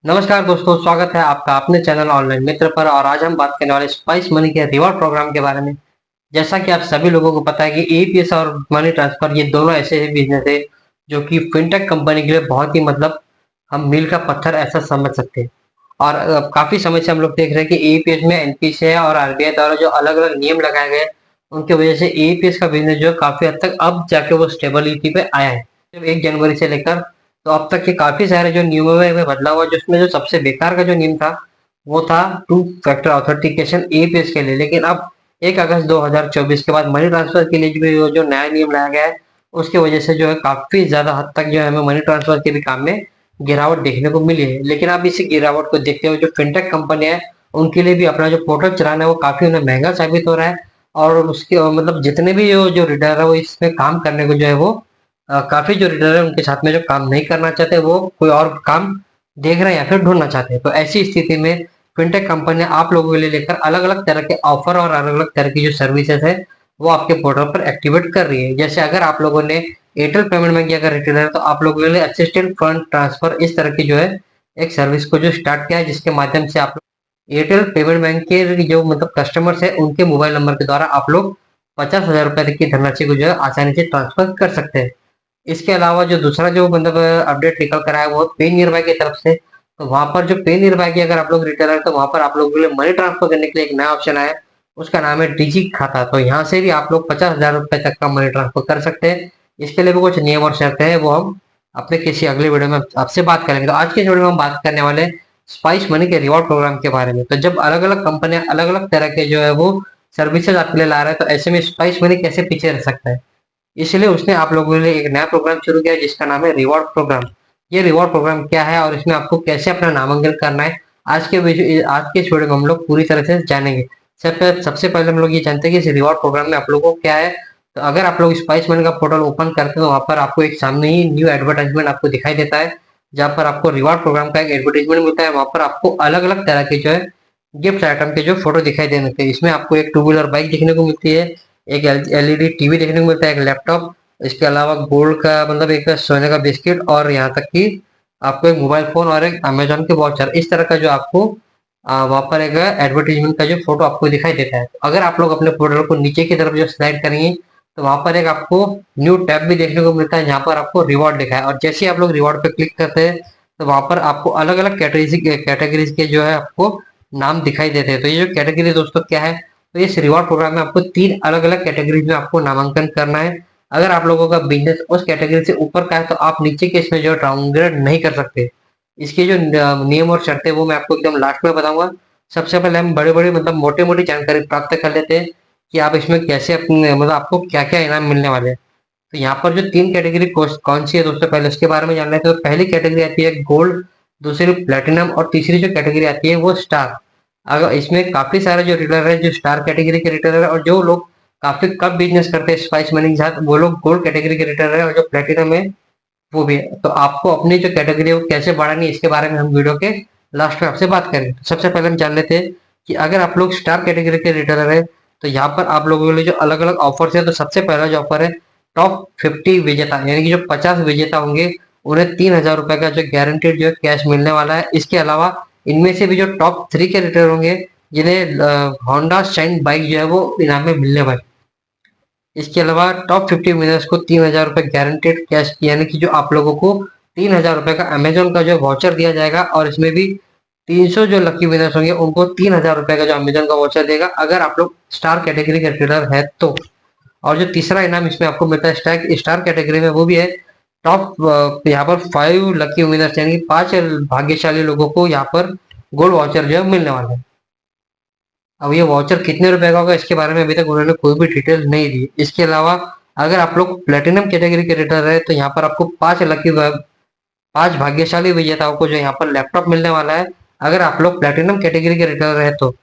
नमस्कार दोस्तों, स्वागत है आपका अपने चैनल ऑनलाइन मित्र पर। और आज हम बात करने वाले स्पाइस मनी के रिवॉर्ड प्रोग्राम के बारे में। जैसा कि आप सभी लोगों को पता है कि एईपीएस और मनी ट्रांसफर ये दोनों ऐसे बिजनेस है जो कि फिनटेक कंपनी के लिए बहुत ही हम मील का पत्थर ऐसा समझ सकते हैं। और काफी समय से हम लोग देख रहे हैं कि एईपीएस में एनपीसीआई और आरबीआई द्वारा जो अलग अलग नियम लगाए गए उनकी वजह से एईपीएस का बिजनेस जो है काफी हद तक अब जाके वो स्टेबिलिटी पे आया है। जब 1 जनवरी से लेकर तो अब तक के काफी सारे जो नियमों में बदलाव हुआ, जिसमें जो सबसे बेकार का जो नियम था वो था टू फैक्टर ऑथेंटिकेशन एपीएस के लिए। लेकिन अब 1 अगस्त 2024 के बाद मनी ट्रांसफर के लिए भी जो नया नियम लाया गया है उसकी वजह से जो है काफी ज्यादा हद तक जो है हमें मनी ट्रांसफर के भी काम में गिरावट देखने को मिली है। लेकिन अब इसी गिरावट को देखते हुए जो फिनटेक कंपनी है उनके लिए भी अपना जो पोर्टल चलाना है वो काफी उन्हें महंगा साबित हो रहा है। और उसके जितने भी जो रीडर है वो इसमें काम करने को जो है वो काफी जो रीडर है उनके साथ में जो काम नहीं करना चाहते वो कोई और काम देख रहे हैं या फिर ढूंढना चाहते हैं। तो ऐसी स्थिति में फिनटेक कंपनी आप लोगों के लिए लेकर अलग अलग तरह के ऑफर और अलग अलग तरह की जो सर्विसेज है वो आपके पोर्टल पर एक्टिवेट कर रही है। जैसे अगर आप लोगों ने एयरटेल पेमेंट बैंक अगर रिटेलर है तो आप लोगों के लिए असिस्टेंट फंड ट्रांसफर इस तरह की जो है एक सर्विस को जो स्टार्ट किया है, जिसके माध्यम से आप एयरटेल पेमेंट बैंक के जो कस्टमर्स है उनके मोबाइल नंबर के द्वारा आप लोग 50,000 रुपए तक की धनराशि को जो है आसानी से ट्रांसफर कर सकते हैं। इसके अलावा जो दूसरा जो अपडेट निकल कर आया है वो पे नियर बाय की तरफ से। तो वहां पर जो पे नियर बाय की अगर आप लोग रिटेलर है तो वहां पर आप लोगों के लिए मनी ट्रांसफर करने के लिए एक नया ऑप्शन आया है, उसका नाम है डिजी खाता। तो यहाँ से भी आप लोग 50,000 रुपए तक का मनी ट्रांसफर कर सकते हैं। इसके लिए भी कुछ नियम और शर्तें हैं, वो हम अपने किसी अगले वीडियो में आपसे बात करेंगे। तो आज के इस वीडियो में हम बात करने वाले हैं स्पाइस मनी के रिवॉर्ड प्रोग्राम के बारे में। तो जब अलग अलग कंपनियां अलग अलग तरह के जो है वो सर्विसेज आपके लिए ला रहे हैं तो ऐसे में स्पाइस मनी कैसे पीछे रह सकता है। इसलिए उसने आप लोगों के लिए एक नया प्रोग्राम शुरू किया जिसका नाम है रिवॉर्ड प्रोग्राम। ये रिवॉर्ड प्रोग्राम क्या है और इसमें आपको कैसे अपना नामांकन करना है, आज के इस वीडियो में हम लोग पूरी तरह से जानेंगे। सबसे पहले हम लोग ये जानते हैं कि इस रिवॉर्ड प्रोग्राम में आप लोगों को क्या है। तो अगर आप लोग स्पाइस मनी का पोर्टल ओपन करते हैं तो वहां पर आपको एक सामने ही न्यू एडवर्टाइजमेंट आपको दिखाई देता है, जहाँ पर आपको रिवॉर्ड प्रोग्राम का एक एडवर्टाइजमेंट मिलता है। वहां पर आपको अलग अलग तरह के जो है गिफ्ट आइटम के जो फोटो दिखाई देने थे। इसमें आपको एक टू व्हीलर बाइक देखने को मिलती है, एक एलईडी टीवी देखने को मिलता है, एक लैपटॉप, इसके अलावा गोल्ड का एक सोने का बिस्किट, और यहाँ तक कि आपको एक मोबाइल फोन और एक अमेजोन के वाउचर, इस तरह का जो आपको वहां पर एक एडवर्टीजमेंट का जो फोटो आपको दिखाई देता है। तो अगर आप लोग अपने पोर्टल को नीचे की तरफ जो स्लाइड करेंगे तो वहां पर एक आपको न्यू टैब भी देखने को मिलता है, जहाँ पर आपको रिवॉर्ड लिखा है। और जैसे ही आप लोग रिवॉर्ड पे क्लिक करते हैं तो वहां पर आपको अलग अलग कैटेगरीज के जो है आपको नाम दिखाई देते हैं। तो ये जो कैटेगरी दोस्तों क्या है, तो इस रिवॉर्ड प्रोग्राम में आपको 3 अलग अलग कैटेगरीज में आपको नामांकन करना है। अगर आप लोगों का बिजनेस उस कैटेगरी से ऊपर का है तो आप नीचे के इसमें जो डाउनग्रेड नहीं कर सकते। इसके जो नियम और शर्तें वो मैं आपको एकदम लास्ट में बताऊंगा। सबसे पहले हम बड़े बड़े मोटे मोटी जानकारी प्राप्त कर लेते हैं कि आप इसमें कैसे अपने आपको क्या क्या इनाम मिलने वाले हैं। तो यहाँ पर जो 3 कैटेगरी कौन सी है दोस्तों, पहले उसके बारे में जान लेते हैं। तो पहली कैटेगरी आती है गोल्ड, दूसरी प्लेटिनम, और तीसरी जो कैटेगरी आती है वो स्टार। अगर इसमें काफी सारे जो रिटेलर है जो स्टार कैटेगरी के रिटेलर है, और जो लोग काफी कम बिजनेस करते हैं स्पाइस मनी के साथ वो लोग गोल्ड कैटेगरी के रिटेलर है, और जो प्लेटिनम है वो भी है। तो आपको अपनी जो कैटेगरी है वो कैसे बढ़ानी है इसके बारे में हम वीडियो के लास्ट में आपसे बात करेंगे। तो सबसे पहले हम जान लेते हैं कि अगर आप लोग स्टार कैटेगरी के रिटेलर है तो यहाँ पर आप लोगों के लिए जो अलग अलग ऑफर्स है, तो सबसे पहला जो ऑफर है टॉप 50 विजेता, यानी कि जो 50 विजेता होंगे उन्हें 3,000 रुपए का जो गारंटेड जो है कैश मिलने वाला है। इसके अलावा इनमें से भी जो टॉप 3 के रिटेलर होंगे जिन्हें होंडा शाइन बाइक जो है वो इनाम में मिलने वाली। इसके अलावा टॉप 50 विनर्स को 3,000 रुपए गारंटेड कैश, यानी कि जो आप लोगों को 3,000 रुपए का अमेजोन का जो वाउचर दिया जाएगा। और इसमें भी 300 जो लकी विनर्स होंगे उनको 3,000 रुपए का जो अमेजोन का वाउचर देगा, अगर आप लोग स्टार कैटेगरी के ट्रेडर है तो। और जो तीसरा इनाम इसमें आपको मिलता है स्टार कैटेगरी में, वो भी है टॉप यहाँ पर 5 लकी विनर्स, यानी कि 5 भाग्यशाली लोगों को यहाँ पर गोल्ड वाउचर जो है मिलने वाला है। अब ये वाउचर कितने रुपए का होगा इसके बारे में अभी तक उन्होंने कोई भी डिटेल नहीं दी। इसके अलावा अगर आप लोग प्लेटिनम कैटेगरी के रेटर है तो यहाँ पर आपको 5 भाग्यशाली विजेताओं को जो यहाँ पर लैपटॉप मिलने वाला है, अगर आप लोग प्लेटिनम कैटेगरी के रिटेलर है तो।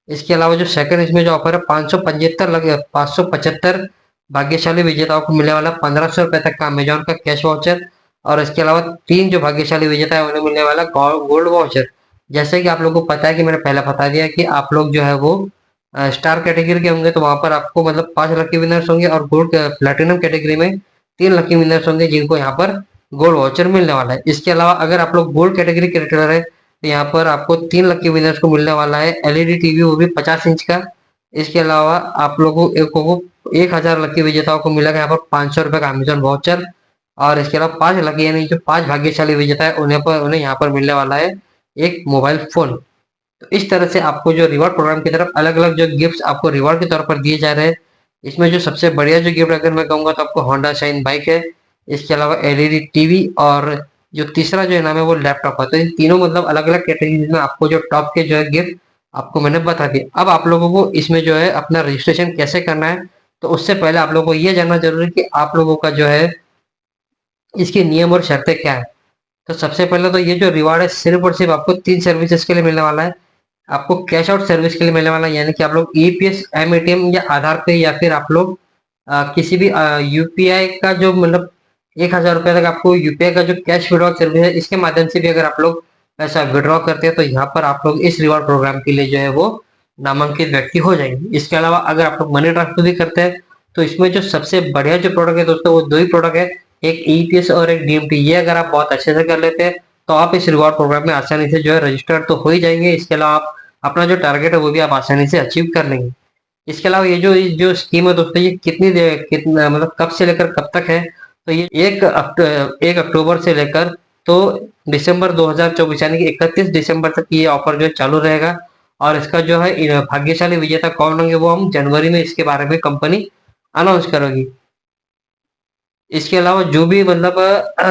इसके अलावा जो सेकंड इसमें जो ऑफर है 575 भाग्यशाली विजेताओं को मिलने वाला 1,500 रुपए तक का अमेजोन का कैश वाउचर। और इसके अलावा 3 जो भाग्यशाली विजेता है उन्हें मिलने वाला गोल्ड वाउचर। जैसे कि आप लोगों को पता है कि मैंने पहले बता दिया कि आप लोग जो है वो स्टार कैटेगरी के होंगे तो वहां पर आपको 5 लकी विनर्स होंगे, और गोल्ड प्लेटिनम कैटेगरी में 3 लकी विनर्स होंगे जिनको यहाँ पर गोल्ड वाउचर मिलने वाला है। इसके अलावा अगर आप लोग गोल्ड कैटेगरी के रिटेलर है तो यहाँ पर आपको 3 लकी विनर्स को मिलने वाला है एलईडी टीवी, वो भी 50 इंच का। इसके अलावा आप लोगों को 1000 लकी विजेताओं को मिलेगा यहाँ पर 500 रुपए का अमेजन वाउचर। और इसके अलावा 5 लकी यानी जो 5 भाग्यशाली विजेता है उन्हें यहाँ पर मिलने वाला है एक मोबाइल फोन। तो इस तरह से आपको जो रिवॉर्ड प्रोग्राम की तरफ अलग अलग जो गिफ्ट आपको रिवॉर्ड के तौर पर दिए जा रहे हैं, इसमें जो सबसे बढ़िया जो गिफ्ट अगर मैं कहूंगा तो आपको होंडा शाइन बाइक है। इसके अलावा एलईडी टीवी और जो तीसरा जो इनाम है वो लैपटॉप है। तो इन तीनों मतलब अलग अलग कैटेगरीज में आपको जो टॉप के जो है गिफ्ट आपको मैंने बता दिया। अब आप लोगों को इसमें जो है अपना रजिस्ट्रेशन कैसे करना है, तो उससे पहले आप लोगों को ये जानना जरूरी है कि आप लोगों का जो है इसके नियम और शर्तें क्या है। तो सबसे पहले तो ये जो रिवार्ड है सिर्फ और सिर्फ आपको 3 सर्विसेज के लिए मिलने वाला है। आपको कैश आउट सर्विस के लिए मिलने वाला है, यानी कि आप लोग ईपीएस, एम एटीएम या आधार पे या फिर आप लोग किसी भी यूपीआई का जो मतलब 1000 रुपये तक आपको यूपीआई का जो कैश विड्रॉ सर्विस है, इसके माध्यम से भी अगर आप लोग पैसा विड्रॉ करते हैं तो यहाँ पर आप लोग इस रिवॉर्ड प्रोग्राम के लिए जो है वो नामांकित व्यक्ति हो जाएंगे। इसके अलावा अगर आप लोग मनी ट्रांसफर भी करते हैं तो इसमें जो सबसे बढ़िया जो प्रोडक्ट है दोस्तों वो 2 ही प्रोडक्ट है, एक ईपीएस और एक डीएमटी। ये अगर आप बहुत अच्छे से कर लेते हैं तो आप इस रिवॉर्ड प्रोग्राम में आसानी से जो है रजिस्टर तो हो ही जाएंगे। इसके अलावा आप अपना जो टारगेट है वो भी आप आसानी से अचीव कर लेंगे। इसके अलावा ये जो स्कीम है दोस्तों, ये कितना मतलब कब से लेकर कब तक है, तो ये 1 अक्टूबर से लेकर तो दिसंबर 2024 यानी कि 31 दिसंबर तक ये ऑफर जो है चालू रहेगा। और इसका जो है भाग्यशाली विजेता कौन होंगे वो हम जनवरी में इसके बारे में कंपनी अनाउंस करेगी। इसके अलावा जो भी मतलब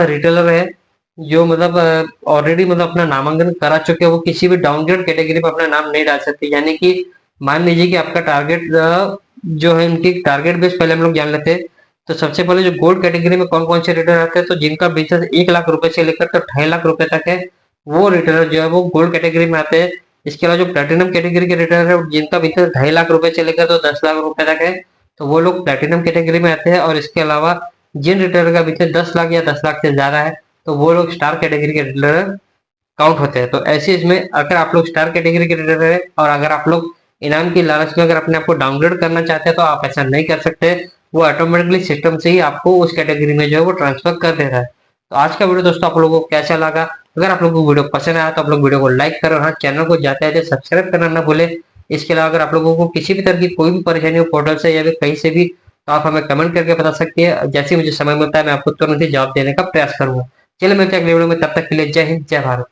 रिटेलर है जो मतलब ऑलरेडी मतलब अपना नामांकन करा चुके हैं, वो किसी भी डाउनग्रेड कैटेगरी पर अपना नाम नहीं डाल सकते। यानी कि मान लीजिए कि आपका टारगेट जो है उनकी टारगेट बेस पहले हम लोग जान लेते हैं। तो सबसे पहले जो गोल्ड कैटेगरी में कौन कौन से रिटेलर आते हैं, तो जिनका बिजनेस 1 लाख रुपए से लेकर तो 2.5 लाख रुपए तक है, वो रिटेलर जो है वो गोल्ड कैटेगरी में आते हैं। इसके अलावा जो प्लेटिनम कैटेगरी के रिटेलर है जिनका बिजनेस 2.5 लाख रुपए से लेकर तो 10 लाख रुपए तक है, तो वो लोग प्लेटिनम कैटेगरी में आते हैं। और इसके अलावा जिन रिटेलर का बिजनेस 10 लाख या 10 लाख से ज्यादा है तो वो लोग स्टार कैटेगरी के रिटेलर काउंट होते हैं। तो ऐसे इसमें अगर आप लोग स्टार कैटेगरी के रिटेलर है और अगर आप लोग इनाम की लालच में अगर अपने आप को डाउनग्रेड करना चाहते हैं तो आप ऐसा नहीं कर सकते। वो ऑटोमेटिकली सिस्टम से ही आपको उस कैटेगरी में जो है वो ट्रांसफर कर दे रहा है। तो आज का वीडियो दोस्तों आप लोगों को कैसा लगा? अगर आप लोगों को वीडियो पसंद आया तो आप लोग वीडियो को लाइक करें और हाँ, चैनल को जाते हैं सब्सक्राइब करना ना भूले। इसके अलावा अगर आप लोगों को किसी भी तरह की कोई भी परेशानी हो पोर्टल से या फिर कहीं से भी, तो आप हमें कमेंट करके बता सकते हैं। जैसे ही मुझे समय मिलता है मैं आपको तुरंत ही जवाब देने का प्रयास करूंगा। चलिए मिलते हैं अगले वीडियो में, तब तक के लिए जय हिंद जय भारत।